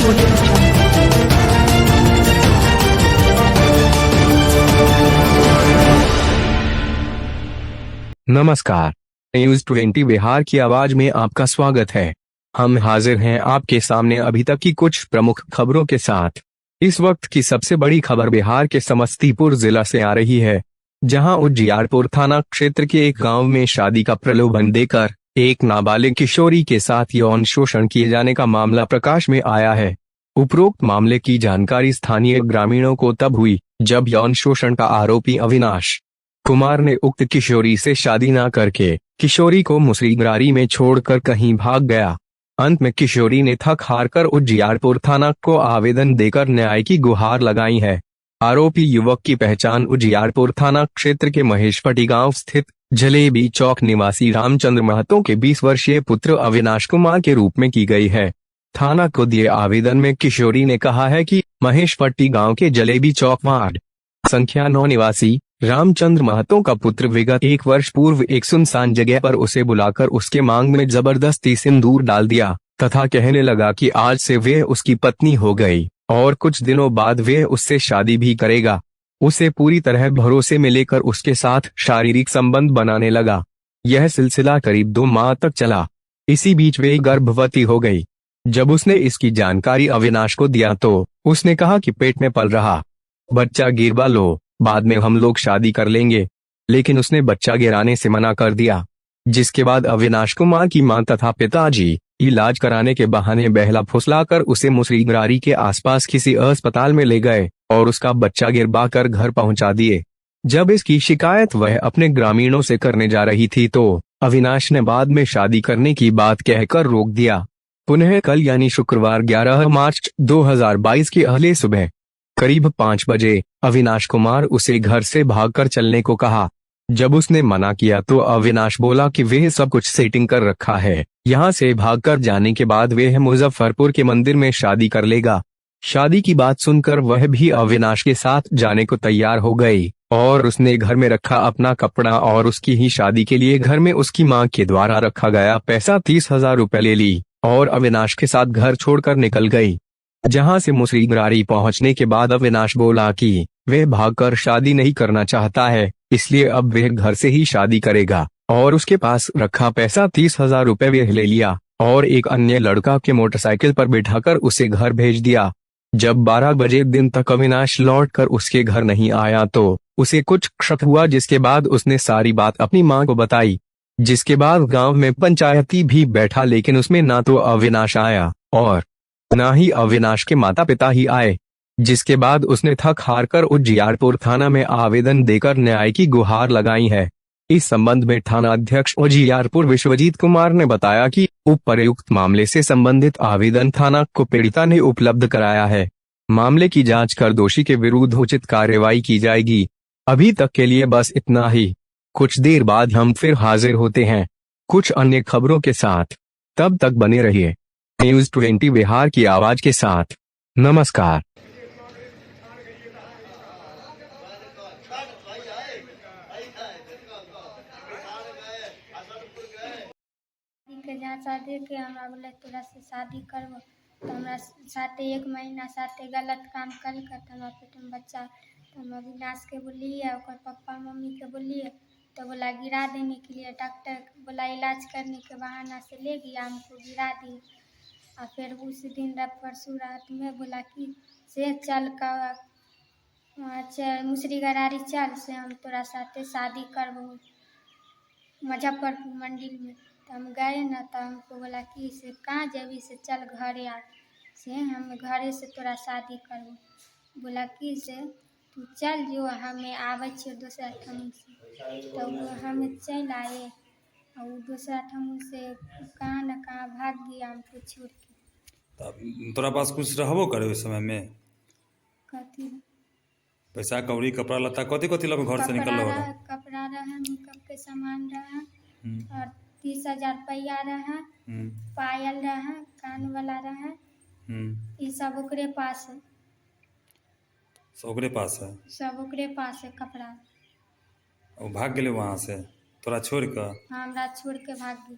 Audio Jungle. नमस्कार। News 20 Bihar की आवाज में आपका स्वागत है। हम हाजिर हैं आपके सामने अभी तक की कुछ प्रमुख खबरों के साथ। इस वक्त की सबसे बड़ी खबर बिहार के समस्तीपुर जिला से आ रही है, जहां उजियारपुर थाना क्षेत्र के एक गांव में शादी का प्रलोभन देकर एक नाबालिग किशोरी के साथ यौन शोषण किए जाने का मामला प्रकाश में आया है। उपरोक्त मामले की जानकारी स्थानीय ग्रामीणों को तब हुई जब यौन शोषण का आरोपी अविनाश कुमार ने उक्त किशोरी से शादी न करके किशोरी को मुसरीगरारी में छोड़कर कहीं भाग गया। अंत में किशोरी ने थक हार कर उजियारपुर थाना को आवेदन देकर न्याय की गुहार लगाई है। आरोपी युवक की पहचान उजियारपुर थाना क्षेत्र के महेशपट्टी गांव स्थित जलेबी चौक निवासी रामचंद्र महतो के 20 वर्षीय पुत्र अविनाश कुमार के रूप में की गई है। थाना को दिए आवेदन में किशोरी ने कहा है कि महेशपट्टी गांव के जलेबी चौक वार्ड संख्या 9 निवासी रामचंद्र महतो का पुत्र विगत 1 वर्ष पूर्व एक सुनसान जगह पर उसे बुलाकर उसके मांग में जबरदस्ती सिंदूर डाल दिया तथा कहने लगा कि आज से वे उसकी पत्नी हो गई और कुछ दिनों बाद वे उससे शादी भी करेगा। उसे पूरी तरह भरोसे में लेकर उसके साथ शारीरिक संबंध बनाने लगा। यह सिलसिला करीब 2 माह तक चला। इसी बीच वे गर्भवती हो गई। जब उसने इसकी जानकारी अविनाश को दिया तो उसने कहा कि पेट में पल रहा बच्चा गिरवा लो, बाद में हम लोग शादी कर लेंगे, लेकिन उसने बच्चा गिराने से मना कर दिया। जिसके बाद अविनाश कुमार की मां तथा पिताजी इलाज कराने के बहाने बहला फुसलाकर उसे मुसरीगरारी के आसपास किसी अस्पताल में ले गए और उसका बच्चा गिरवा कर घर पहुंचा दिए। जब इसकी शिकायत वह अपने ग्रामीणों से करने जा रही थी तो अविनाश ने बाद में शादी करने की बात कहकर रोक दिया। पुनः कल यानी शुक्रवार 11 मार्च 2022 की अहले सुबह करीब 5 बजे अविनाश कुमार उसे घर से भागकर चलने को कहा। जब उसने मना किया तो अविनाश बोला कि वह सब कुछ सेटिंग कर रखा है, यहाँ से भागकर जाने के बाद वह मुजफ्फरपुर के मंदिर में शादी कर लेगा। शादी की बात सुनकर वह भी अविनाश के साथ जाने को तैयार हो गई और उसने घर में रखा अपना कपड़ा और उसकी ही शादी के लिए घर में उसकी मां के द्वारा रखा गया पैसा 30,000 रुपए ले ली और अविनाश के साथ घर छोड़कर निकल गई। जहां से मुसरीगरारी पहुंचने के बाद अविनाश बोला कि वह भागकर शादी नहीं करना चाहता है, इसलिए अब वह घर से ही शादी करेगा और उसके पास रखा पैसा 30,000 रुपए वह ले लिया और एक अन्य लड़का के मोटरसाइकिल पर बिठाकर उसे घर भेज दिया। जब 12 बजे दिन तक अविनाश लौटकर उसके घर नहीं आया तो उसे कुछ शक हुआ, जिसके बाद उसने सारी बात अपनी मां को बताई। जिसके बाद गांव में पंचायती भी बैठा, लेकिन उसमें ना तो अविनाश आया और ना ही अविनाश के माता पिता ही आए। जिसके बाद उसने थक हार कर उजियारपुर थाना में आवेदन देकर न्याय की गुहार लगाई है। इस संबंध में थाना अध्यक्ष उजियारपुर विश्वजीत कुमार ने बताया कि उपर्युक्त मामले से संबंधित आवेदन थाना को पीड़िता ने उपलब्ध कराया है। मामले की जांच कर दोषी के विरुद्ध उचित कार्रवाई की जाएगी। अभी तक के लिए बस इतना ही। कुछ देर बाद हम फिर हाजिर होते हैं कुछ अन्य खबरों के साथ। तब तक बने रहिए न्यूज़ 20 बिहार की आवाज के साथ। नमस्कार। के जहाँ शादी के हमरा बोले तोरा से शादी करबो तो हमरा साथे 1 महीना साथे गलत काम कल कर तो हमरा पेट में बच्चा तो हम अविनाश के बोलिए और पापा मम्मी के बोलिए तो बोला गिरा देने के लिए। डॉक्टर बोला इलाज करने के बहाना से ले गया, हमको गिरा दी। और फिर उस दिन परसों रात में बोला कि से चल कर मुसरीगरारी चल से हम तोरा साथे शादी करबो मुजफ्फरपुर मंदिर में। तो हम गए ना तो हमको बोला कि से कहाँ जेबी से चल घरे आ से हम घरे से तोरा शादी करबो। बोला कि से तू चल जो हमें आवे छे दूसरा ठाम से। तो हम चल आए और दूसरा ठाम से कहाँ न कहाँ भाग गया हमको छोड़ के। तब तोरा पास कुछ रहबो करे उस समय में? कथी पैसा कौड़ी कपड़ा लत्ता कथी कथी लग घर से निकल रहा? कपड़ा रहा, मेकअप के सामान रहा और 30,000 रुपया रहा, पायल रहा, कान वाला रहा, ये सब ओकरे पास है। सब ओकरे पास है? सब ओकरे पास है कपड़ा। वो भाग गेले वहाँ से तोरा छोड़ कर? हाँ, हमरा छोड़ के भाग गई।